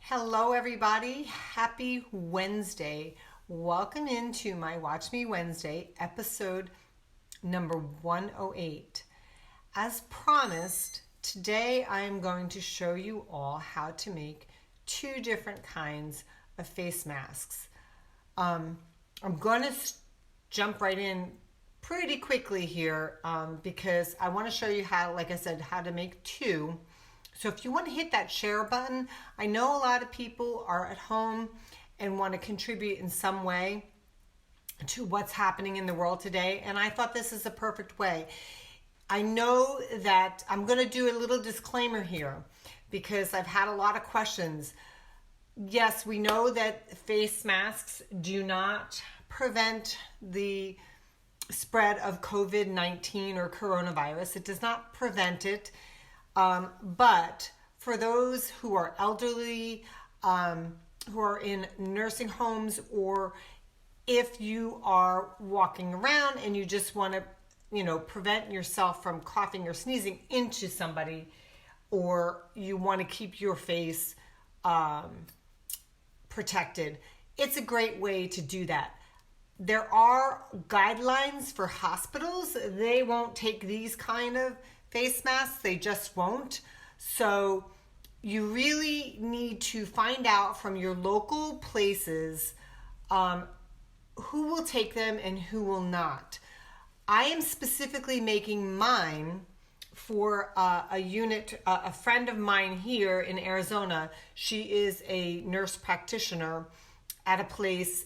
Hello everybody, happy Wednesday. Welcome into my Watch Me Wednesday, episode number 108. As promised, today I am going to show you all how to make two different kinds of face masks. I'm going to jump right in pretty quickly here because I want to show you how, like I said, how to make two. So if you want to hit that share button, I know a lot of people are at home and want to contribute in some way to what's happening in the world today. And I thought this is a perfect way. I know that I'm going to do a little disclaimer here because I've had a lot of questions. Yes, we know that face masks do not prevent the spread of COVID-19 or coronavirus. It does not prevent it. But for those who are elderly, who are in nursing homes, or if you are walking around and you just want to, prevent yourself from coughing or sneezing into somebody, or you want to keep your face protected, it's a great way to do that. There are guidelines for hospitals. They won't take these kind of face masks, they just won't. So you really need to find out from your local places who will take them and who will not. I am specifically making mine for a friend of mine here in Arizona. She is a nurse practitioner at a place,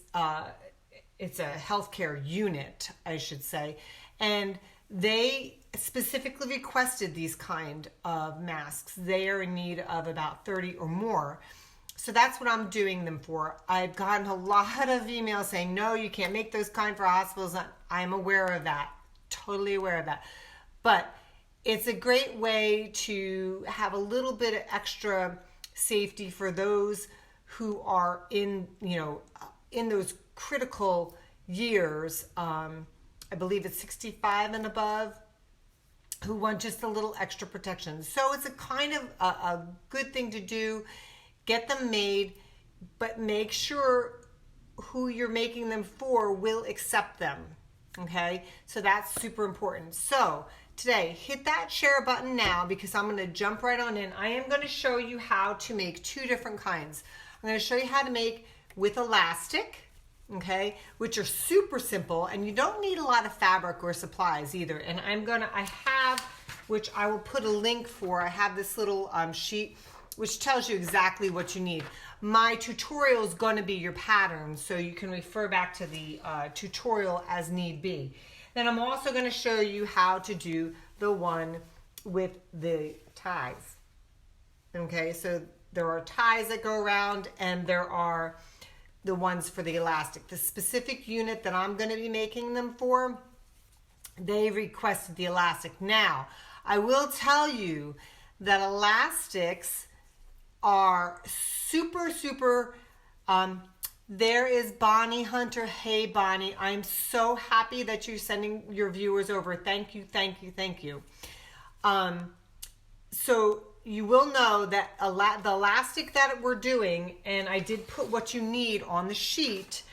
it's a healthcare unit, I should say, and they specifically requested these kind of masks. They are in need of about 30 or more. So that's what I'm doing them for. I've gotten a lot of emails saying, no, you can't make those kind for hospitals. I'm aware of that, totally aware of that. But it's a great way to have a little bit of extra safety for those who are in those critical years. I believe it's 65 and above, who want just a little extra protection. So it's a kind of a good thing to do. Get them made, but make sure who you're making them for will accept them. Okay, so that's super important. So today, hit that share button now because I'm going to jump right on in. I am going to show you how to make two different kinds. I'm going to show you how to make with elastic, okay, which are super simple, and you don't need a lot of fabric or supplies either. And I have, which I will put a link for, I have this little sheet which tells you exactly what you need. My tutorial is going to be your pattern, so you can refer back to the tutorial as need be. Then I'm also going to show you how to do the one with the ties. Okay, so there are ties that go around, and there are the ones for the elastic. The specific unit that I'm going to be making them for, they requested the elastic. Now, I will tell you that elastics are super, there is Bonnie Hunter. Hey, Bonnie, I'm so happy that you're sending your viewers over. Thank you. So you will know that the elastic that we're doing, and I did put what you need on the sheet,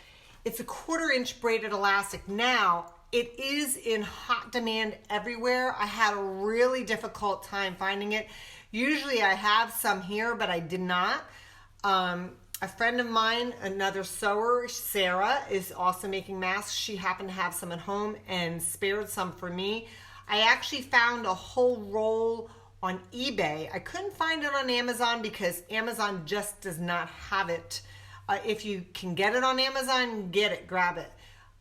it's a 1/4 inch braided elastic. Now, it is in hot demand everywhere. I had a really difficult time finding it. Usually I have some here, but I did not. A friend of mine, another sewer, Sarah, is also making masks. She happened to have some at home and spared some for me. I actually found a whole roll on eBay. I couldn't find it on Amazon because Amazon just does not have it. If you can get it on Amazon, get it, grab it.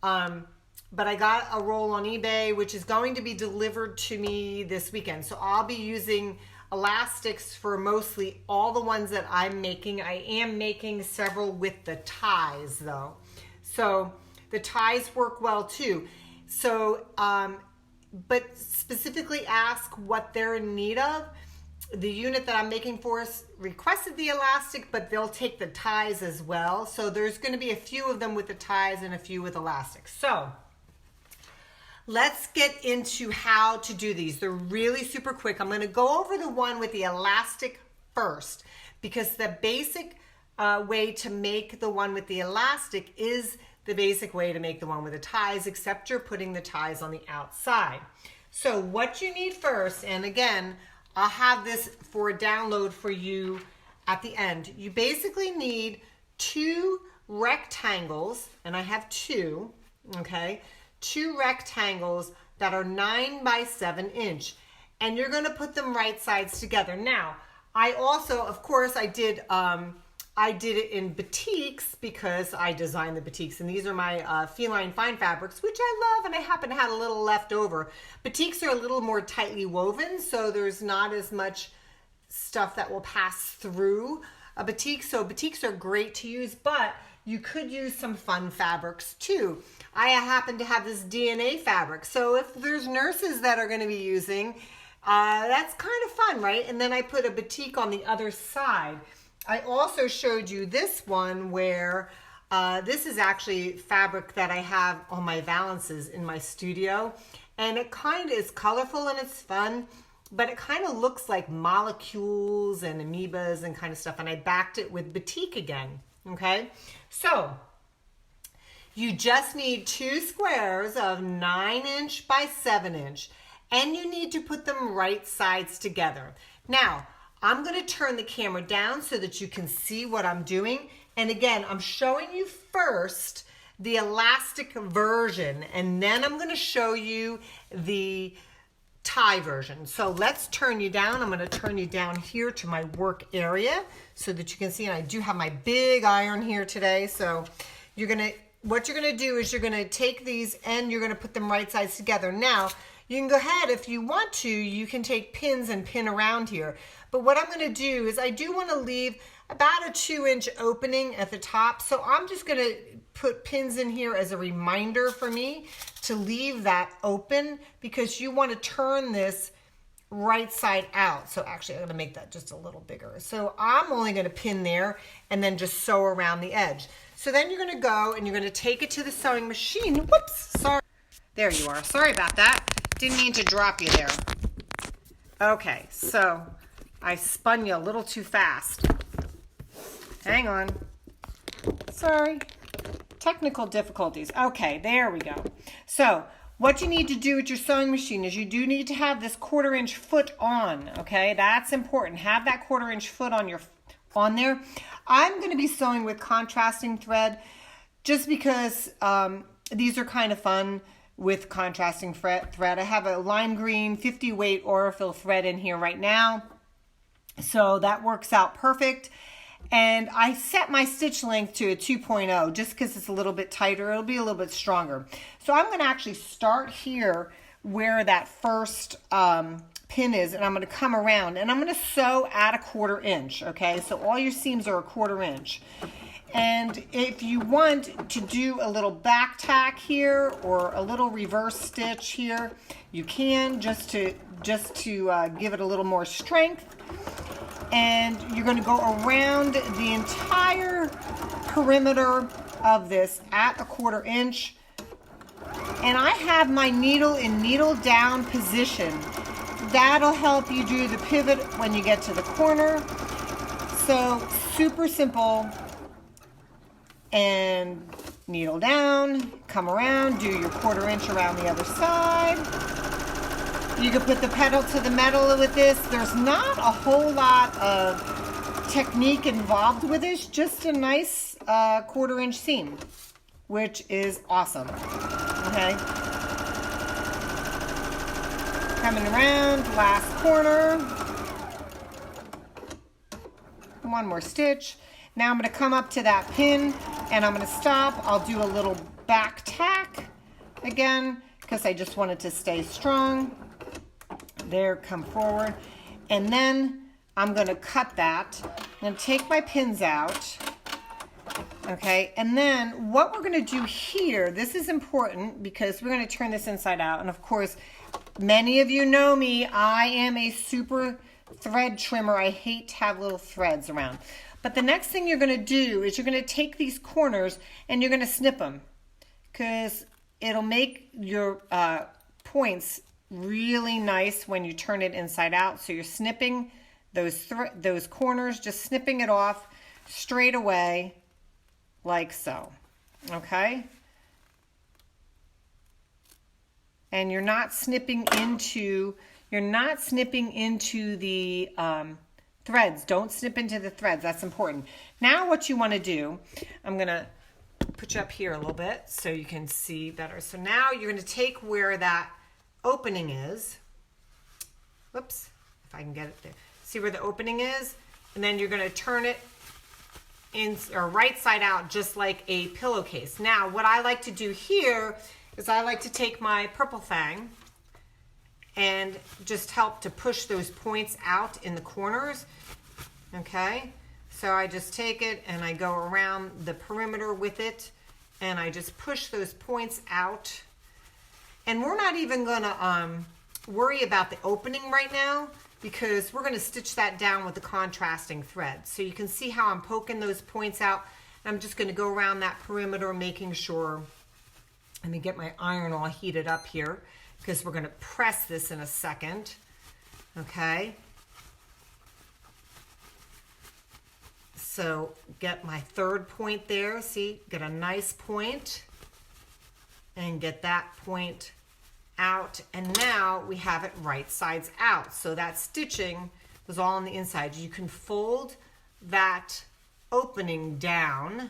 But I got a roll on eBay, which is going to be delivered to me this weekend. So I'll be using elastics for mostly all the ones that I'm making. I am making several with the ties though. So the ties work well too. So, but specifically ask what they're in need of. The unit that I'm making for us requested the elastic, but they'll take the ties as well. So there's going to be a few of them with the ties and a few with elastic. So let's get into how to do these. They're really super quick. I'm going to go over the one with the elastic first because the basic way to make the one with the elastic is the basic way to make the one with the ties, except you're putting the ties on the outside. So what you need first, and again, I'll have this for a download for you at the end. You basically need 2 rectangles, and I have 2, okay? 2 rectangles that are 9 by 7 inch, and you're gonna put them right sides together. Now, I also, of course, I did it in batiks because I designed the batiks, and these are my feline fine fabrics, which I love, and I happen to have a little left over. Batiks are a little more tightly woven, so there's not as much stuff that will pass through a batik. So batiks are great to use, but you could use some fun fabrics too. I happen to have this DNA fabric, so if there's nurses that are going to be using, that's kind of fun, right? And then I put a batik on the other side. I also showed you this one where this is actually fabric that I have on my valances in my studio, and it kind of is colorful and it's fun, but it kind of looks like molecules and amoebas and kind of stuff, and I backed it with batik again, okay? So you just need 2 squares of 9 inch by 7 inch, and you need to put them right sides together. Now, I'm going to turn the camera down so that you can see what I'm doing. And again, I'm showing you first the elastic version, and then I'm going to show you the tie version. So let's turn you down. I'm going to turn you down here to my work area so that you can see. And I do have my big iron here today. So what you're going to do is you're going to take these and you're going to put them right sides together. Now, you can go ahead, if you want to, you can take pins and pin around here. But what I'm going to do is I do want to leave about a 2-inch opening at the top. So I'm just going to put pins in here as a reminder for me to leave that open, because you want to turn this right side out. So actually I'm going to make that just a little bigger. So I'm only going to pin there and then just sew around the edge. So then you're going to go and you're going to take it to the sewing machine. Whoops, sorry. There you are. Sorry about that. Didn't mean to drop you there. Okay, so I spun you a little too fast. Hang on. Sorry. Technical difficulties. Okay, there we go. So what you need to do with your sewing machine is you do need to have this 1/4-inch foot on, okay? That's important. Have that 1/4-inch foot on there. I'm going to be sewing with contrasting thread just because these are kind of fun with contrasting thread. I have a lime green 50 weight Aurifil thread in here right now, so that works out perfect. And I set my stitch length to a 2.0 just because it's a little bit tighter. It'll be a little bit stronger. So I'm going to actually start here where that first pin is, and I'm going to come around and I'm going to sew at a 1/4 inch. Okay, so all your seams are a 1/4 inch. And if you want to do a little back tack here or a little reverse stitch here, you can, just to give it a little more strength. And you're going to go around the entire perimeter of this at a 1/4 inch. And I have my needle in needle down position. That'll help you do the pivot when you get to the corner. So super simple. And needle down, come around, do your 1/4 inch around the other side. You can put the pedal to the metal with this. There's not a whole lot of technique involved with this, just a nice 1/4 inch seam, which is awesome. Okay. Coming around, last corner. One more stitch. Now I'm going to come up to that pin and I'm going to stop. I'll do a little back tack again because I just want it to stay strong. There, come forward. And then I'm going to cut that. I'm going to take my pins out. Okay, and then what we're going to do here, this is important because we're going to turn this inside out. And of course, many of you know me. I am a super thread trimmer. I hate to have little threads around. But the next thing you're going to do is you're going to take these corners and you're going to snip them, because it'll make your points really nice when you turn it inside out. So you're snipping those corners, just snipping it off straight away like so, okay? And you're not snipping into the threads. Don't snip into the threads. That's important. Now what you want to do, I'm going to put you up here a little bit so you can see better. So now you're going to take where that opening is. Whoops, if I can get it there. See where the opening is? And then you're going to turn it in or right side out, just like a pillowcase. Now, what I like to do here is I like to take my purple fang and just help to push those points out in the corners, okay? So I just take it and I go around the perimeter with it and I just push those points out. And we're not even gonna worry about the opening right now because we're gonna stitch that down with the contrasting thread. So you can see how I'm poking those points out. I'm just gonna go around that perimeter making sure, let me get my iron all heated up here because we're gonna press this in a second, okay? So get my third point there, see, get a nice point and get that point out. And now we have it right sides out. So that stitching was all on the inside. You can fold that opening down.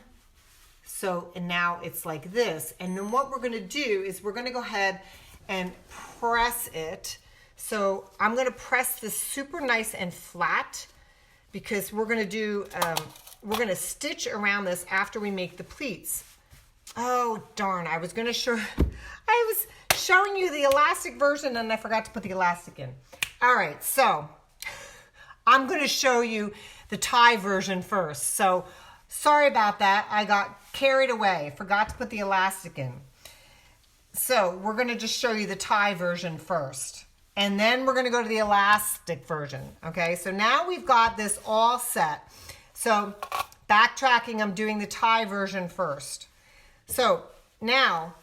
So, and now it's like this. And then what we're gonna do is we're gonna go ahead and press it. So I'm gonna press this super nice and flat because we're gonna do, we're gonna stitch around this after we make the pleats. Oh, darn, I was showing you the elastic version and I forgot to put the elastic in. All right, so I'm gonna show you the tie version first. So sorry about that, I got carried away, forgot to put the elastic in. So we're gonna just show you the tie version first. And then we're gonna go to the elastic version, okay? So now we've got this all set. So backtracking, I'm doing the tie version first. So now,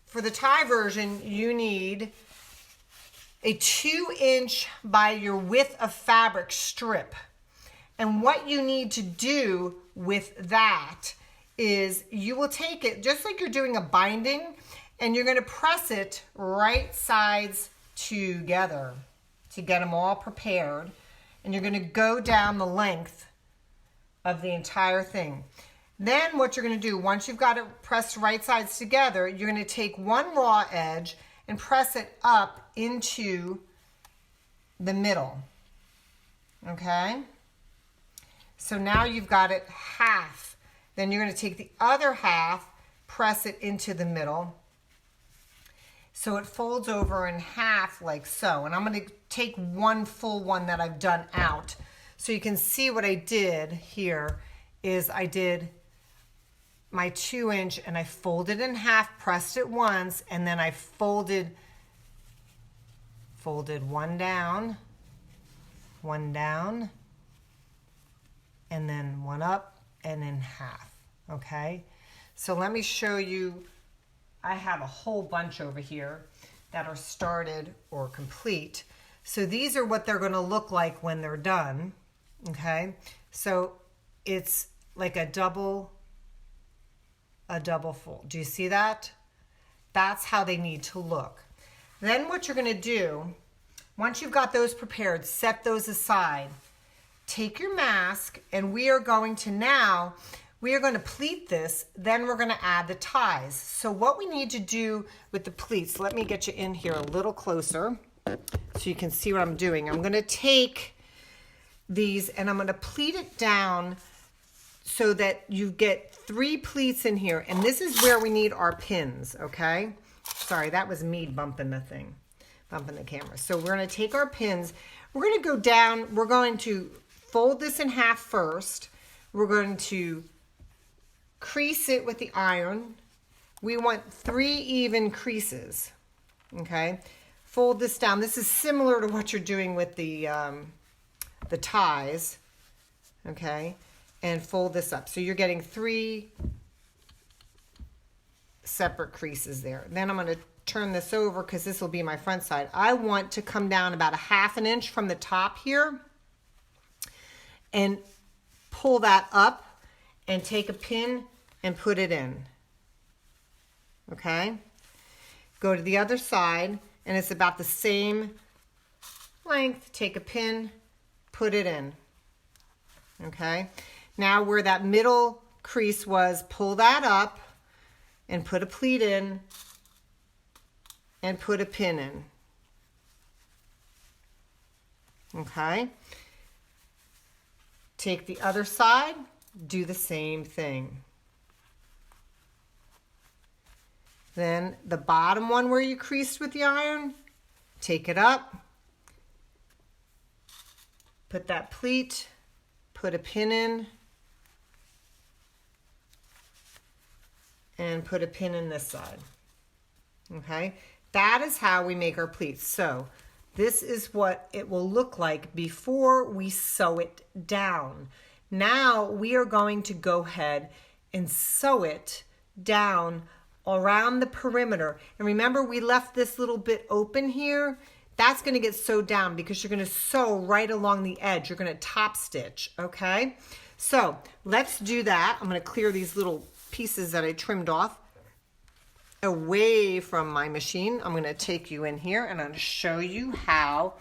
for the tie version, you need a 2" by your width of fabric strip. And what you need to do with that is you will take it, just like you're doing a binding, and you're gonna press it right sides together to get them all prepared. And you're gonna go down the length of the entire thing. Then what you're gonna do, once you've got it pressed right sides together, you're gonna take one raw edge and press it up into the middle, okay? So now you've got it half. Then you're gonna take the other half, press it into the middle, so it folds over in half like so. And I'm gonna take one full one that I've done out. So you can see what I did here is I did my 2" and I folded in half, pressed it once, and then I folded one down, and then one up and in half, okay? So let me show you, I have a whole bunch over here that are started or complete. So these are what they're gonna look like when they're done, okay? So it's like a double fold. Do you see that? That's how they need to look. Then what you're gonna do, once you've got those prepared, set those aside. Take your mask and we are going to pleat this, then we're gonna add the ties. So what we need to do with the pleats, let me get you in here a little closer so you can see what I'm doing. I'm gonna take these and I'm gonna pleat it down so that you get 3 pleats in here. And this is where we need our pins, okay? Sorry, that was me bumping the camera. So we're gonna take our pins, we're gonna go down, we're going to fold this in half first. We're going to crease it with the iron. We want 3 even creases, okay? Fold this down. This is similar to what you're doing with the ties, okay? And fold this up. So you're getting 3 separate creases there. Then I'm gonna turn this over because this will be my front side. I want to come down about a 1/2 inch from the top here and pull that up and take a pin and put it in. Okay? Go to the other side, and it's about the same length. Take a pin, put it in. Okay? Now where that middle crease was, pull that up and put a pleat in and put a pin in. Okay? Take the other side, do the same thing. Then the bottom one where you creased with the iron, take it up, put that pleat, put a pin in, and put a pin in this side. Okay? That is how we make our pleats. So this is what it will look like before we sew it down. Now we are going to go ahead and sew it down around the perimeter. And remember, we left this little bit open here. That's going to get sewed down because you're going to sew right along the edge. You're going to top stitch, okay? So let's do that. I'm going to clear these little pieces that I trimmed off away from my machine. I'm going to take you in here and I'm going to show you how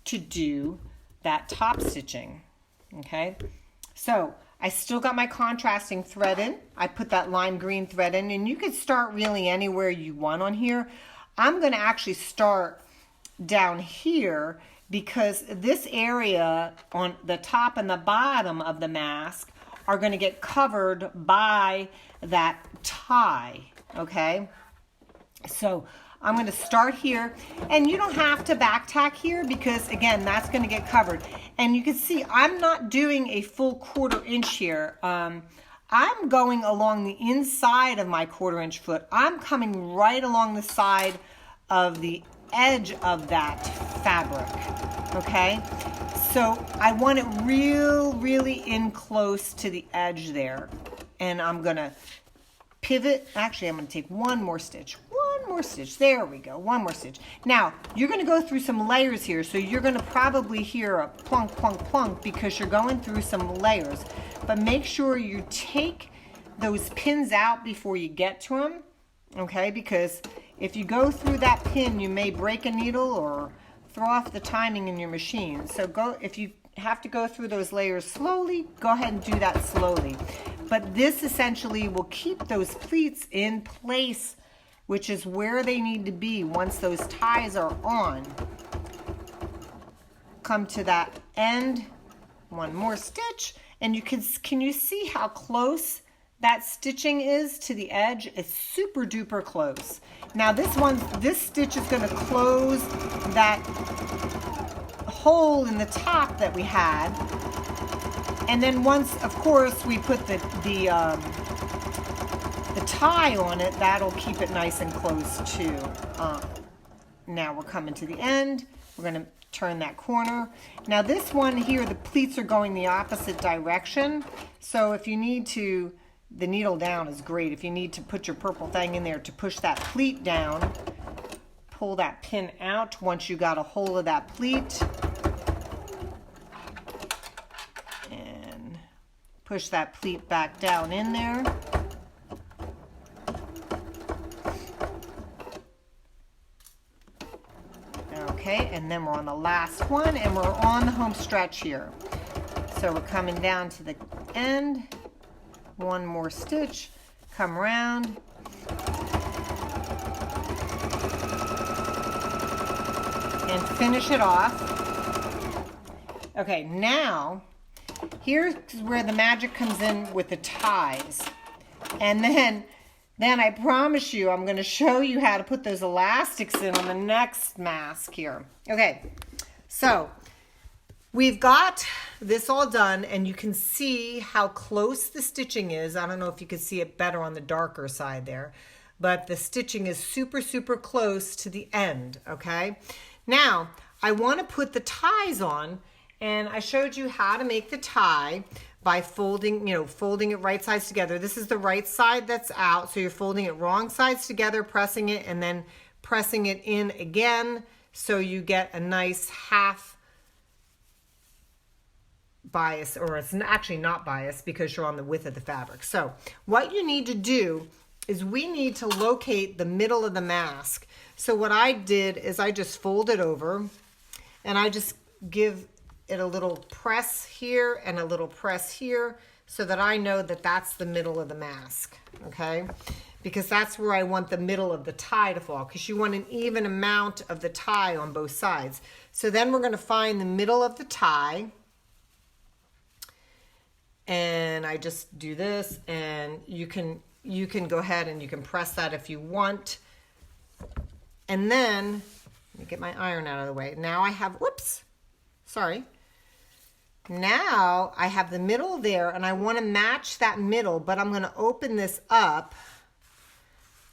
to do that top stitching, okay? So I still got my contrasting thread in. I put that lime green thread in, and you could start really anywhere you want on here. I'm going to actually start down here because this area on the top and the bottom of the mask are going to get covered by that tie, okay? So I'm going to start here, and you don't have to back tack here because, again, that's going to get covered. And you can see I'm not doing a full 1/4 inch here. I'm going along the inside of my 1/4 inch foot. I'm coming right along the side of the edge of that fabric, okay? So I want it really in close to the edge there. And I'm going to pivot. Actually, I'm going to take one more stitch. There we go. One more stitch. Now, you're going to go through some layers here. So you're going to probably hear a plunk, plunk, plunk because you're going through some layers. But make sure you take those pins out before you get to them. Okay? Because if you go through that pin, you may break a needle or throw off the timing in your machine. So if you have to go through those layers slowly, go ahead and do that slowly. But this essentially will keep those pleats in place, which is where they need to be once those ties are on. Come to that end, one more stitch, and can you see how close that stitching is to the edge? It's super duper close. Now this stitch is going to close that hole in the top that we had, and then once, of course, we put the tie on it, that'll keep it nice and close too. Now we're coming to the end. We're going to turn that corner. Now this one here, the pleats are going the opposite direction. So if you need to, the needle down is great. If you need to put your purple thing in there to push that pleat down, pull that pin out once you got a hold of that pleat. And push that pleat back down in there. Okay, and then we're on the last one, and we're on the home stretch here. So we're coming down to the end, one more stitch, come around, and finish it off. Okay, now, here's where the magic comes in with the ties. And then I promise you, I'm going to show you how to put those elastics in on the next mask here. Okay, so we've got this all done, and you can see how close the stitching is. I don't know if you can see it better on the darker side there, but the stitching is super, super close to the end, okay? Now, I want to put the ties on, and I showed you how to make the tie by folding it right sides together. This is the right side that's out, so you're folding it wrong sides together, pressing it, and then pressing it in again, so you get a nice half bias, or it's actually not biased because you're on the width of the fabric. So what you need to do is we need to locate the middle of the mask. So what I did is I just fold it over and I just give it a little press here and a little press here so that I know that that's the middle of the mask, okay? Because that's where I want the middle of the tie to fall, because you want an even amount of the tie on both sides. So then we're going to find the middle of the tie, and I just do this, and you can go ahead and you can press that if you want. And then, let me get my iron out of the way. Now I have, whoops, sorry. Now I have the middle there, and I want to match that middle, but I'm going to open this up.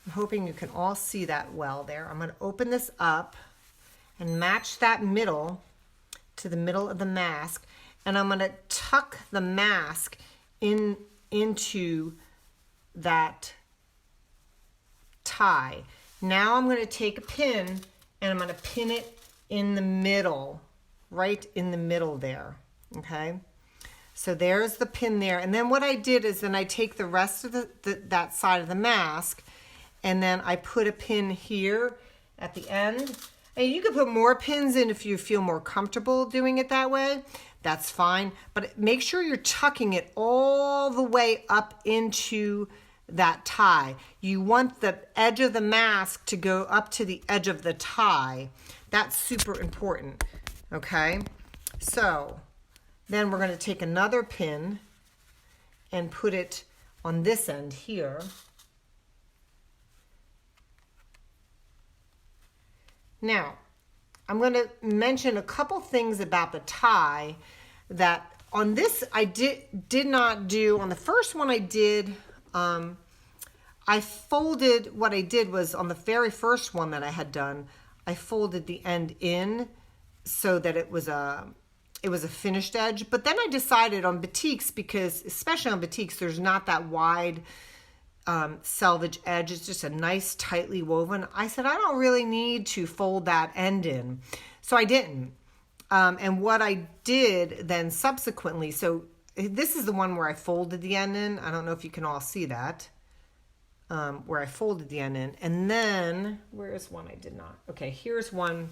I'm hoping you can all see that well there. I'm going to open this up and match that middle to the middle of the mask, and I'm going to tuck the mask into that tie. Now I'm going to take a pin and I'm going to pin it in the middle, right in the middle there, okay? So there's the pin there. And then what I did is then I take the rest of that side of the mask, and then I put a pin here at the end. And you could put more pins in if you feel more comfortable doing it that way. That's fine. But make sure you're tucking it all the way up into that tie. You want the edge of the mask to go up to the edge of the tie. That's super important, okay? So then we're going to take another pin and put it on this end here. Now, I'm going to mention a couple things about the tie that on this I did not do. On the first one I did, I folded, what I did was on the very first one that I had done, I folded the end in so that it was a finished edge. But then I decided on batiks, because especially on batiks, there's not that wide selvage edge. It's just a nice tightly woven. I said, I don't really need to fold that end in. So I didn't. And what I did then subsequently, so this is the one where I folded the end in. I don't know if you can all see that. Where I folded the end in. And then, where is one I did not? Okay, here's one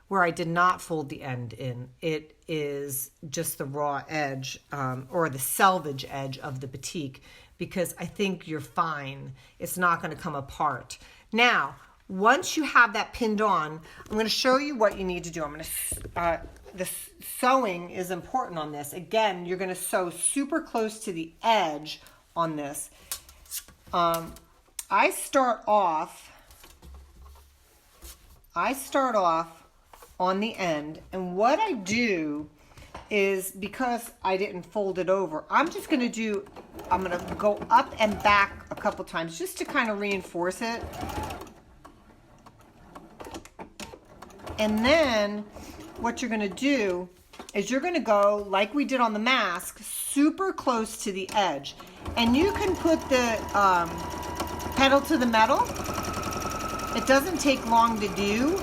where I did not fold the end in. It is just the raw edge, or the selvage edge of the batik, because I think you're fine. It's not going to come apart. Now, once you have that pinned on, I'm going to show you what you need to do. I'm going to, the sewing is important on this. Again, you're going to sew super close to the edge on this. I start off on the end, and what I do is, because I didn't fold it over, I'm going to go up and back a couple times just to kind of reinforce it. And then what you're going to do is you're going to go, like we did on the mask, super close to the edge. And you can put the pedal to the metal. It doesn't take long to do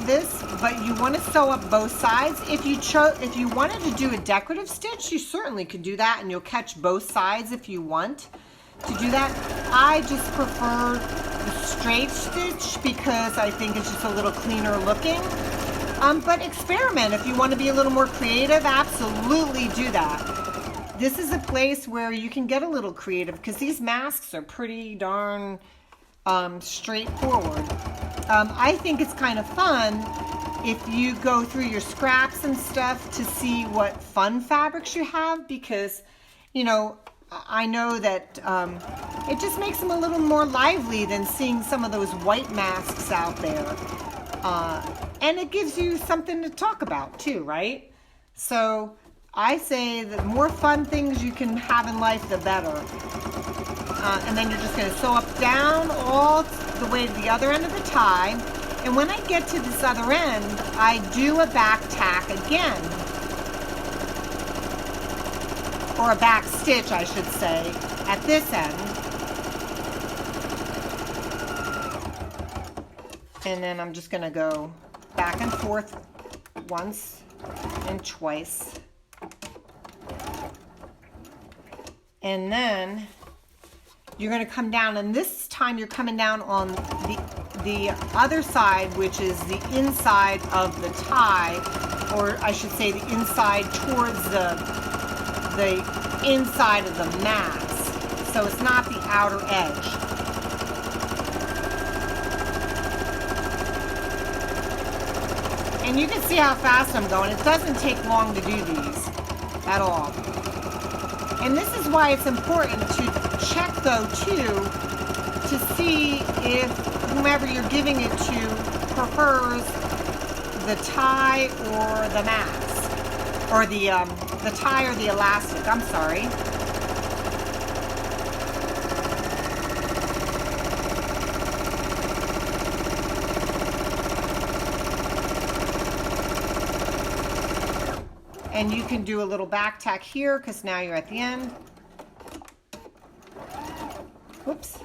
this, but you want to sew up both sides. If you wanted to do a decorative stitch, you certainly could do that, and you'll catch both sides if you want to do that. I just prefer the straight stitch because I think it's just a little cleaner looking. But experiment. If you want to be a little more creative, absolutely do that. This is a place where you can get a little creative because these masks are pretty darn straightforward. I think it's kind of fun if you go through your scraps and stuff to see what fun fabrics you have, because, you know, I know that it just makes them a little more lively than seeing some of those white masks out there. And it gives you something to talk about too, right? So I say the more fun things you can have in life, the better. And then you're just going to sew up down all the way to the other end of the tie. And when I get to this other end, I do a back tack again. Or a back stitch, I should say, at this end. And then I'm just going to go back and forth once and twice And then you're going to come down, and this time you're coming down on the other side, which is the inside of the tie, or I should say the inside towards the inside of the mass. So it's not the outer edge. And you can see how fast I'm going. It doesn't take long to do these at all. And this is why it's important to check, though, too, to see if whomever you're giving it to prefers the tie or the mass, or the tie or the elastic. I'm sorry. And you can do a little back tack here because now you're at the end. Whoops,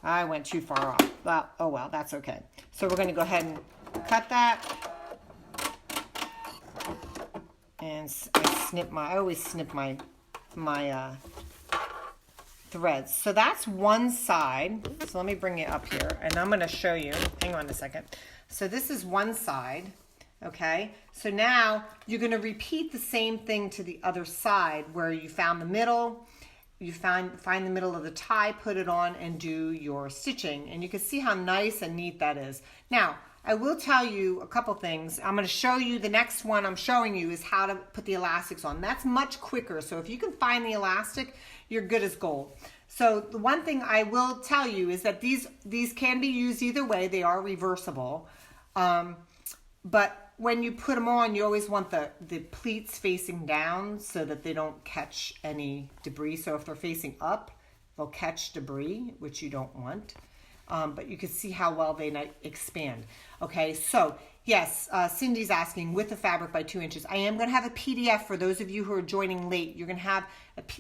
I went too far off. Well, oh well, that's okay. So we're going to go ahead and cut that. And I always snip my threads. So that's one side. So let me bring it up here and I'm going to show you. Hang on a second. So this is one side. Okay, so now you're going to repeat the same thing to the other side where you found the middle, you find the middle of the tie, put it on and do your stitching. And you can see how nice and neat that is. Now, I will tell you a couple things. I'm going to show you the next one I'm showing you is how to put the elastics on. That's much quicker. So if you can find the elastic, you're good as gold. So the one thing I will tell you is that these can be used either way. They are reversible. But when you put them on, you always want the pleats facing down so that they don't catch any debris. So if they're facing up, they'll catch debris, which you don't want. But you can see how well they expand. Okay, so yes, Cindy's asking, with the fabric by 2 inches. I am going to have a PDF for those of you who are joining late. You're going to have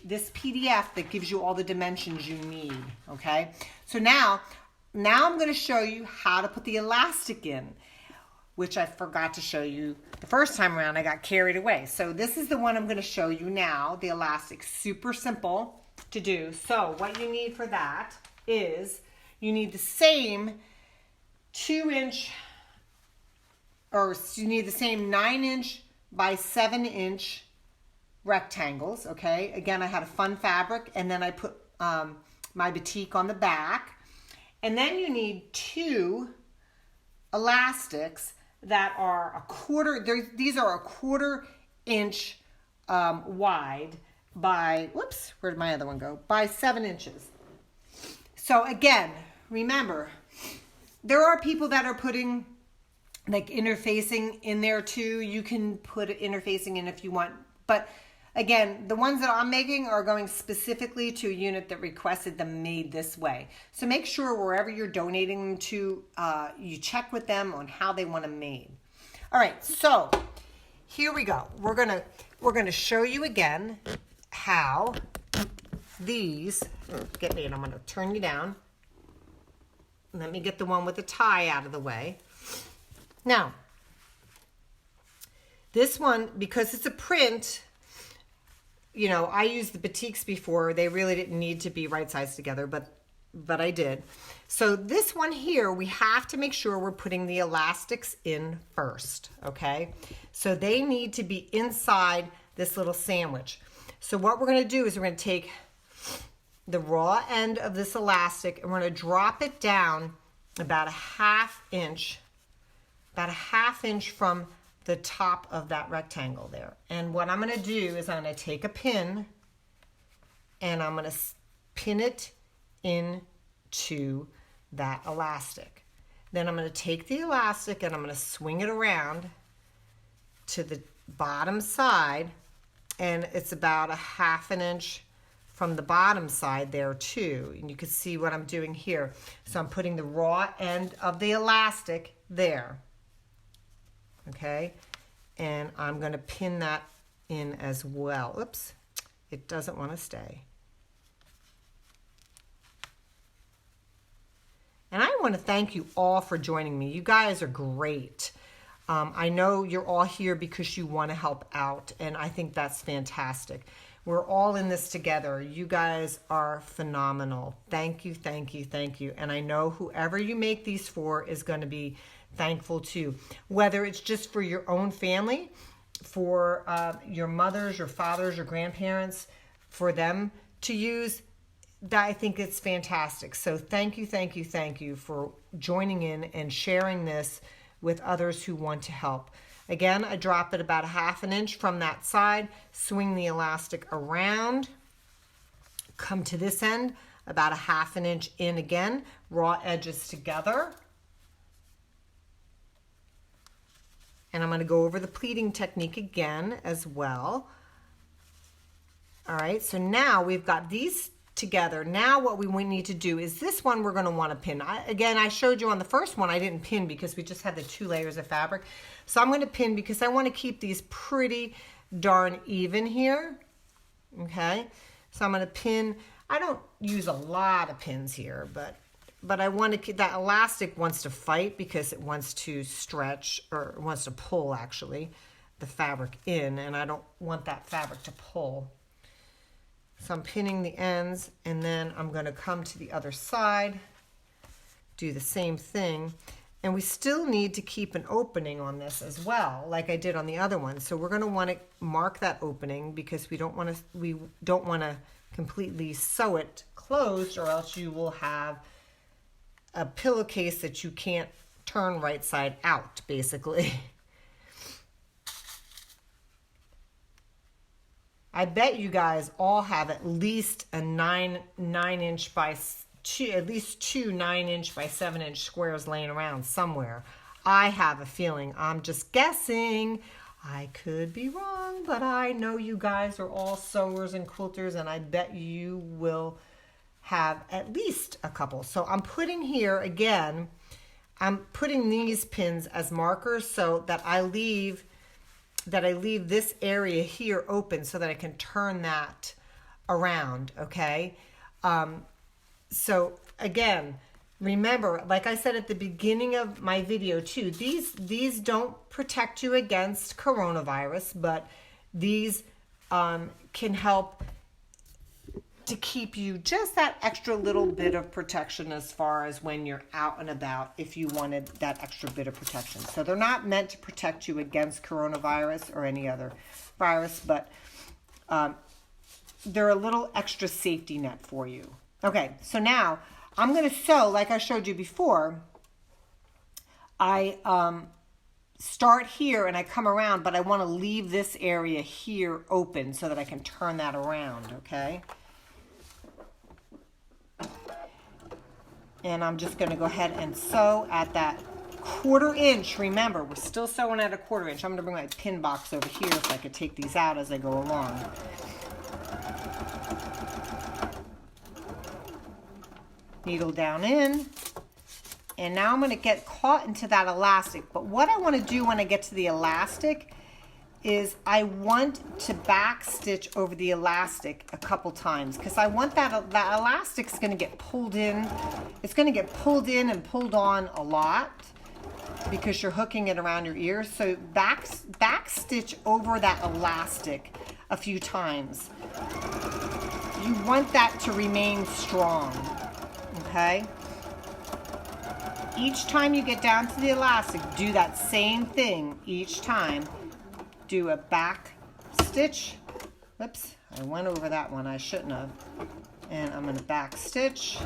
this PDF that gives you all the dimensions you need. Okay, so now I'm going to show you how to put the elastic in, which I forgot to show you the first time around. I got carried away. So this is the one I'm going to show you now, the elastic. Super simple to do. So what you need for that is you need the same 2-inch, or you need the same 9-inch by 7-inch rectangles, okay? Again, I had a fun fabric, and then I put my batik on the back. And then you need 2 elastics that are these are a 1/4 inch wide by, whoops, where did my other one go? By 7 inches. So again, remember, there are people that are putting like interfacing in there too. You can put interfacing in if you want, but again, the ones that I'm making are going specifically to a unit that requested them made this way. So make sure wherever you're donating them to, you check with them on how they want them made. All right, so here we go. We're gonna show you again how these, get me, and I'm gonna turn you down. Let me get the one with the tie out of the way. Now, this one, because it's a print, you know, I used the batiks before. They really didn't need to be right sides together, but I did. So this one here, we have to make sure we're putting the elastics in first, okay? So they need to be inside this little sandwich. So what we're gonna do is we're gonna take the raw end of this elastic and we're gonna drop it down about a 1/2 inch, from the top of that rectangle there. And what I'm going to do is I'm going to take a pin and I'm going to pin it into that elastic. Then I'm going to take the elastic and I'm going to swing it around to the bottom side, and it's about a 1/2 inch from the bottom side there too. And you can see what I'm doing here. So I'm putting the raw end of the elastic there. Okay, and I'm going to pin that in as well. Oops, it doesn't want to stay. And I want to thank you all for joining me. You guys are great. I know you're all here because you want to help out, and I think that's fantastic. We're all in this together. You guys are phenomenal. Thank you, thank you, thank you. And I know whoever you make these for is going to be thankful too. Whether it's just for your own family, for your mothers, your fathers, your grandparents, for them to use, I think it's fantastic. So thank you, thank you, thank you for joining in and sharing this with others who want to help. Again, I drop it about 1/2 inch from that side, swing the elastic around, come to this end, about 1/2 inch in again, raw edges together. And I'm going to go over the pleating technique again as well. All right, so now we've got these together. Now what we need to do is this one we're going to want to pin. Again, I showed you on the first one I didn't pin because we just had the 2 layers of fabric. So I'm going to pin because I want to keep these pretty darn even here. Okay, so I'm going to pin. I don't use a lot of pins here, but I want to keep that elastic wants to fight because it wants to stretch, or it wants to pull actually the fabric in, and I don't want that fabric to pull. So I'm pinning the ends, and then I'm going to come to the other side, do the same thing, and we still need to keep an opening on this as well, like I did on the other one. So we're going to want to mark that opening because we don't want to completely sew it closed, or else you will have a pillowcase that you can't turn right side out, basically. I bet you guys all have at least a 9 inch by 2, at least 2 9 inch by 7 inch squares laying around somewhere. I have a feeling, I'm just guessing, I could be wrong, but I know you guys are all sewers and quilters, and I bet you will have at least a couple. So I'm putting here again, I'm putting these pins as markers so that I leave this area here open so that I can turn that around, okay? So again, remember, like I said at the beginning of my video too, these don't protect you against coronavirus, but these can help to keep you just that extra little bit of protection as far as when you're out and about, if you wanted that extra bit of protection. So they're not meant to protect you against coronavirus or any other virus, but they're a little extra safety net for you. Okay, so now I'm going to sew like I showed you before. I start here and I come around, but I want to leave this area here open so that I can turn that around, okay? And I'm just going to go ahead and sew at that 1/4 inch. Remember, we're still sewing at a 1/4 inch. I'm going to bring my pin box over here so I could take these out as I go along. Needle down in. And now I'm going to get caught into that elastic. But what I want to do when I get to the elastic is I want to back stitch over the elastic a couple times, because I want that elastic's going to get pulled in. It's going to get pulled in and pulled on a lot because you're hooking it around your ears. So back stitch over that elastic a few times. You want that to remain strong, okay? Each time you get down to the elastic, do that same thing each time. Do a back stitch. Whoops, I went over that one. I shouldn't have. And I'm going to back stitch.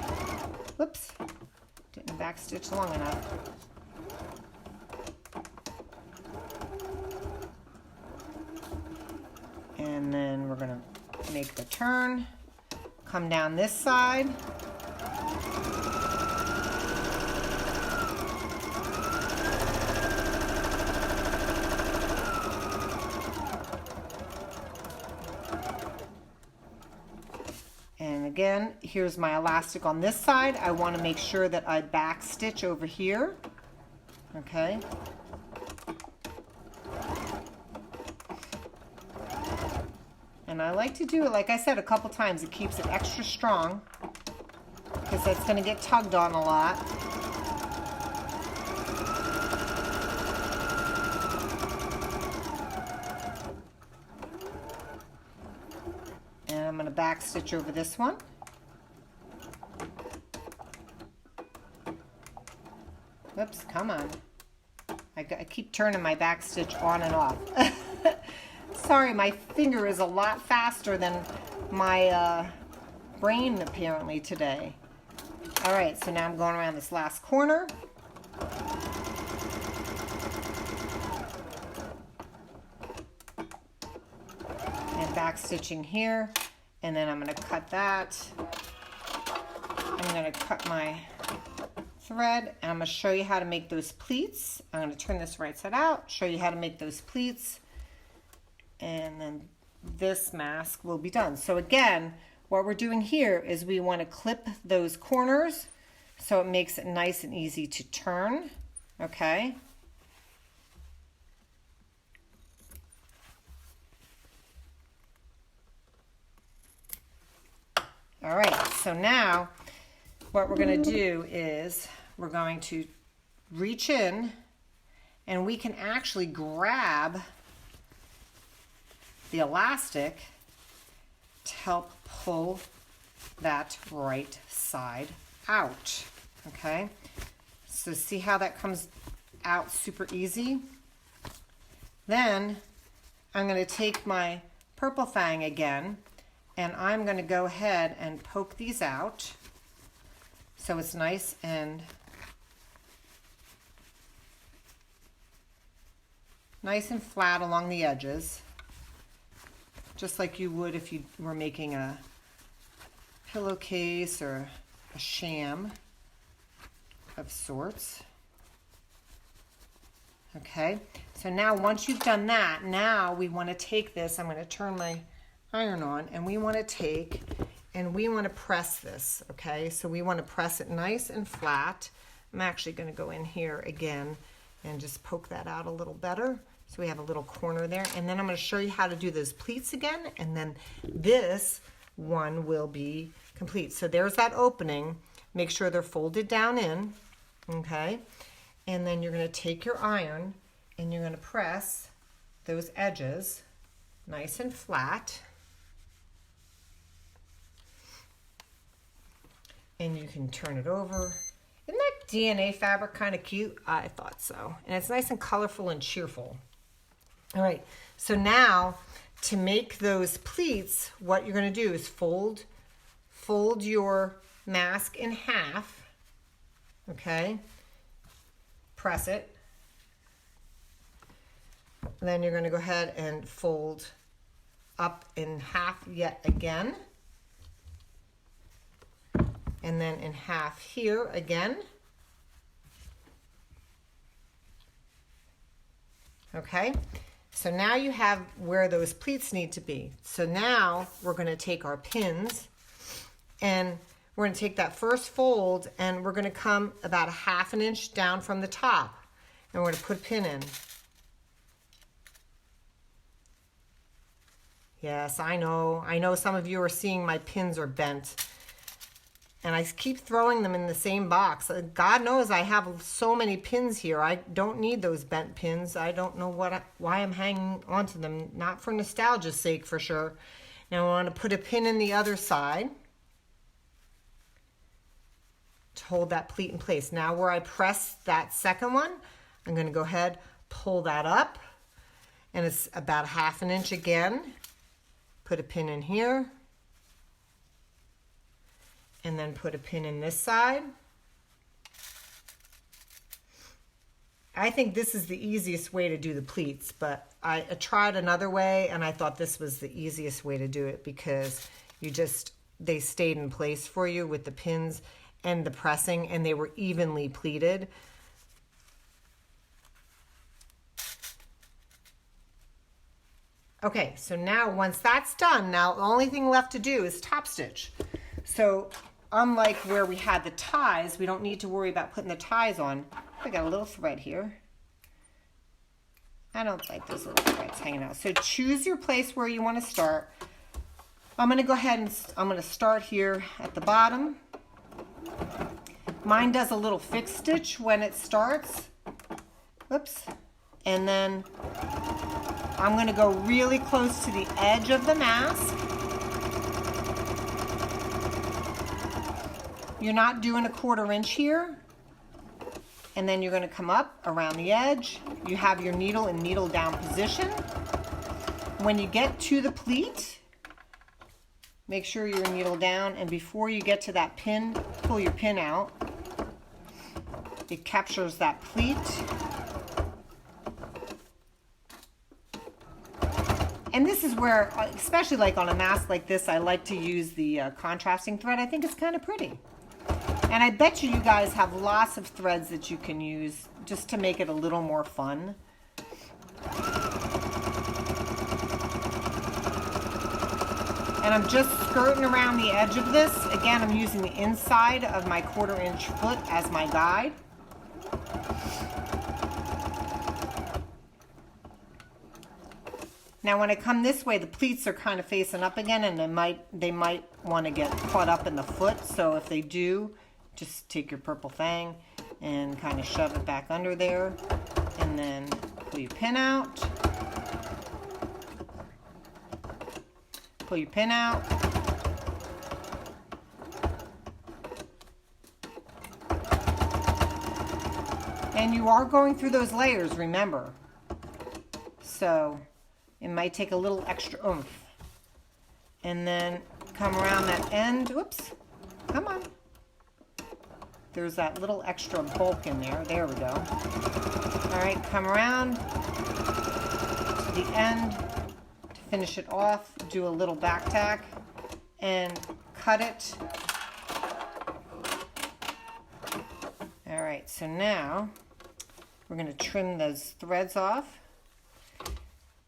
Whoops, didn't back stitch long enough. And then we're going to make the turn. Come down this side. And again, here's my elastic on this side. I want to make sure that I back stitch over here. Okay. And I like to do it, like I said, a couple times. It keeps it extra strong because that's going to get tugged on a lot. going to back stitch over this one. Oops, come on. I keep turning my back stitch on and off. Sorry, my finger is a lot faster than my brain apparently today. All right, so now I'm going around this last corner. And back stitching here. And then I'm going to cut that. I'm going to cut my thread, and I'm going to show you how to make those pleats. I'm going to turn this right side out, show you how to make those pleats, and then this mask will be done. So again, what we're doing here is we want to clip those corners so it makes it nice and easy to turn, okay? All right, so now what we're going to do is we're going to reach in, and we can actually grab the elastic to help pull that right side out, okay? So see how that comes out super easy? Then I'm going to take my purple fang again, and I'm going to go ahead and poke these out so it's nice and flat along the edges, just like you would if you were making a pillowcase or a sham of sorts. Okay, so now once you've done that, now we want to take this, I'm going to turn my iron on, and we want to take and we want to press this, okay? So we want to press it nice and flat. I'm actually going to go in here again and just poke that out a little better so we have a little corner there. And then I'm going to show you how to do those pleats again, and then this one will be complete. So there's that opening. Make sure they're folded down in, okay? And then you're going to take your iron and you're going to press those edges nice and flat. And you can turn it over. Isn't that DNA fabric kind of cute? I thought so. And it's nice and colorful and cheerful. All right, so now to make those pleats, what you're going to do is fold your mask in half, okay? Press it. Then you're going to go ahead and fold up in half yet again. And then in half here again. Okay, so now you have where those pleats need to be. So now we're going to take our pins and we're going to take that first fold and we're going to come about 1/2 inch down from the top, and we're going to put a pin in. Yes, I know some of you are seeing my pins are bent. And I keep throwing them in the same box. God knows I have so many pins here. I don't need those bent pins. I don't know why I'm hanging onto them. Not for nostalgia's sake, for sure. Now I want to put a pin in the other side to hold that pleat in place. Now where I press that second one, I'm going to go ahead, pull that up. And it's about 1/2 inch again. Put a pin in here. And then put a pin in this side. I think this is the easiest way to do the pleats, but I tried another way and I thought this was the easiest way to do it because they stayed in place for you with the pins and the pressing, and they were evenly pleated. Okay, so now once that's done, now the only thing left to do is top stitch. So unlike where we had the ties, we don't need to worry about putting the ties on. I got a little thread here. I don't like those little threads hanging out. So choose your place where you want to start. I'm going to go ahead and I'm going to start here at the bottom. Mine does a little fixed stitch when it starts. Whoops. And then I'm going to go really close to the edge of the mask. you're not doing a 1/4 inch here. And then you're going to come up around the edge. You have your needle in needle down position. When you get to the pleat, make sure you're needle down, and before you get to that pin, pull your pin out. It captures that pleat. And this is where, especially like on a mask like this, I like to use the contrasting thread. I think it's kind of pretty. And I bet you guys have lots of threads that you can use just to make it a little more fun. And I'm just skirting around the edge of this. Again, I'm using the inside of my 1/4 inch foot as my guide. Now when I come this way, the pleats are kind of facing up again, and they might want to get caught up in the foot. So if they do, just take your purple fang and kind of shove it back under there, and then pull your pin out. Pull your pin out. And you are going through those layers, remember. So it might take a little extra oomph. And then come around that end. Whoops. Come on. There's that little extra bulk in there. There we go. All right, come around to the end to finish it off. Do a little back tack and cut it. All right, so now we're going to trim those threads off.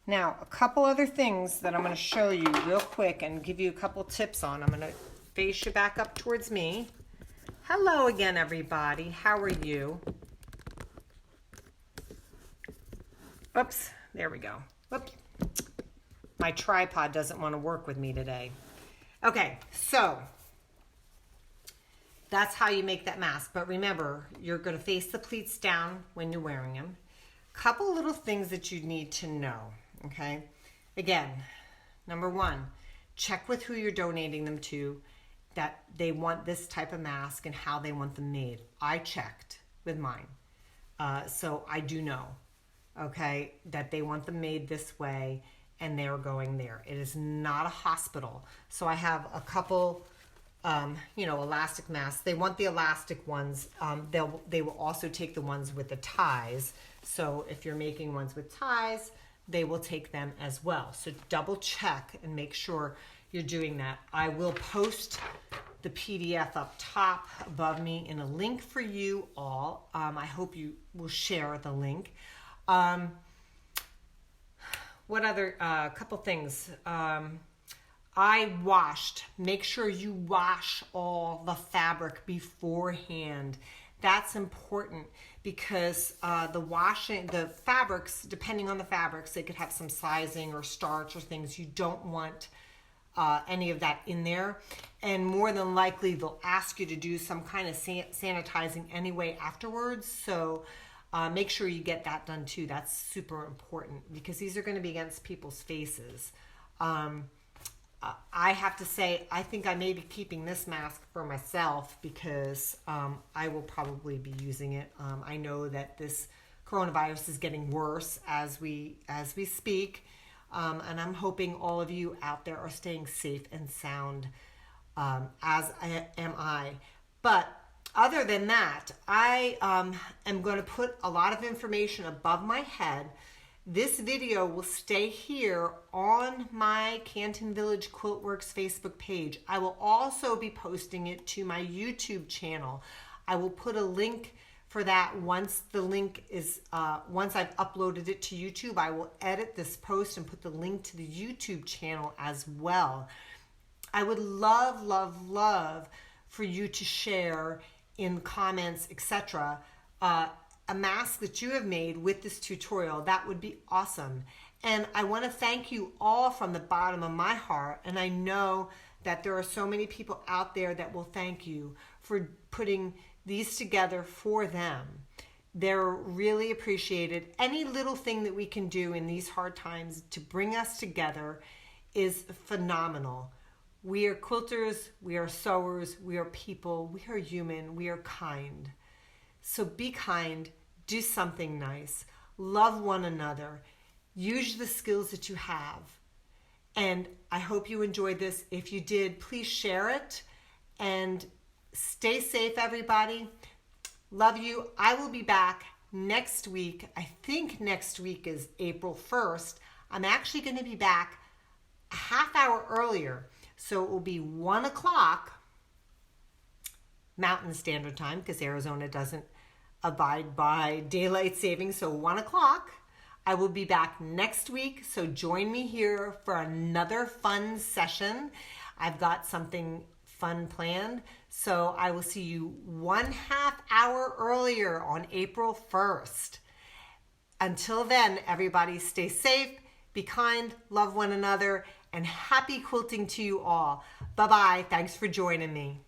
Now, a couple other things that I'm going to show you real quick and give you a couple tips on. I'm going to face you back up towards me. Hello again, everybody. How are you? Oops, there we go. Whoops. My tripod doesn't want to work with me today. Okay, so that's how you make that mask. But remember, you're going to face the pleats down when you're wearing them. Couple little things that you need to know, okay? Again, number one, check with who you're donating them to that they want this type of mask and how they want them made. I checked with mine. So I do know, okay, that they want them made this way and they're going there. It is not a hospital. So I have a couple, elastic masks. They want the elastic ones. They will also take the ones with the ties. So if you're making ones with ties, they will take them as well. So double check and make sure you're doing that. I will post the PDF up top above me in a link for you all. I hope you will share the link. What other, couple things. I washed. Make sure you wash all the fabric beforehand. That's important because the fabrics, depending on the fabrics, they could have some sizing or starch or things. You don't want any of that in there. And more than likely, they'll ask you to do some kind of sanitizing anyway afterwards. So make sure you get that done too. That's super important because these are going to be against people's faces. I have to say, I think I may be keeping this mask for myself because I will probably be using it. I know that this coronavirus is getting worse as we speak, and I'm hoping all of you out there are staying safe and sound, as am I. But other than that, I am going to put a lot of information above my head. This video will stay here on my Canton Village Quiltworks Facebook page. I will also be posting it to my YouTube channel. I will put a link for that once the link is, once I've uploaded it to YouTube. I will edit this post and put the link to the YouTube channel as well. I would love, love, love for you to share in comments, etc., a mask that you have made with this tutorial. That would be awesome. And I want to thank you all from the bottom of my heart. And I know that there are so many people out there that will thank you for putting these together for them. They're really appreciated. Any little thing that we can do in these hard times to bring us together is phenomenal. We are quilters, we are sewers, we are people, we are human, we are kind. So be kind, do something nice, love one another, use the skills that you have. And I hope you enjoyed this. If you did, please share it and stay safe, everybody. Love you. I will be back next week. I think next week is April 1st. I'm actually going to be back a half hour earlier. So it will be 1 o'clock Mountain Standard Time, because Arizona doesn't abide by daylight saving. So 1 o'clock. I will be back next week. So join me here for another fun session. I've got something fun planned. So I will see you 1/2 hour earlier on April 1st. Until then, everybody stay safe, be kind, love one another, and happy quilting to you all. Bye-bye. Thanks for joining me.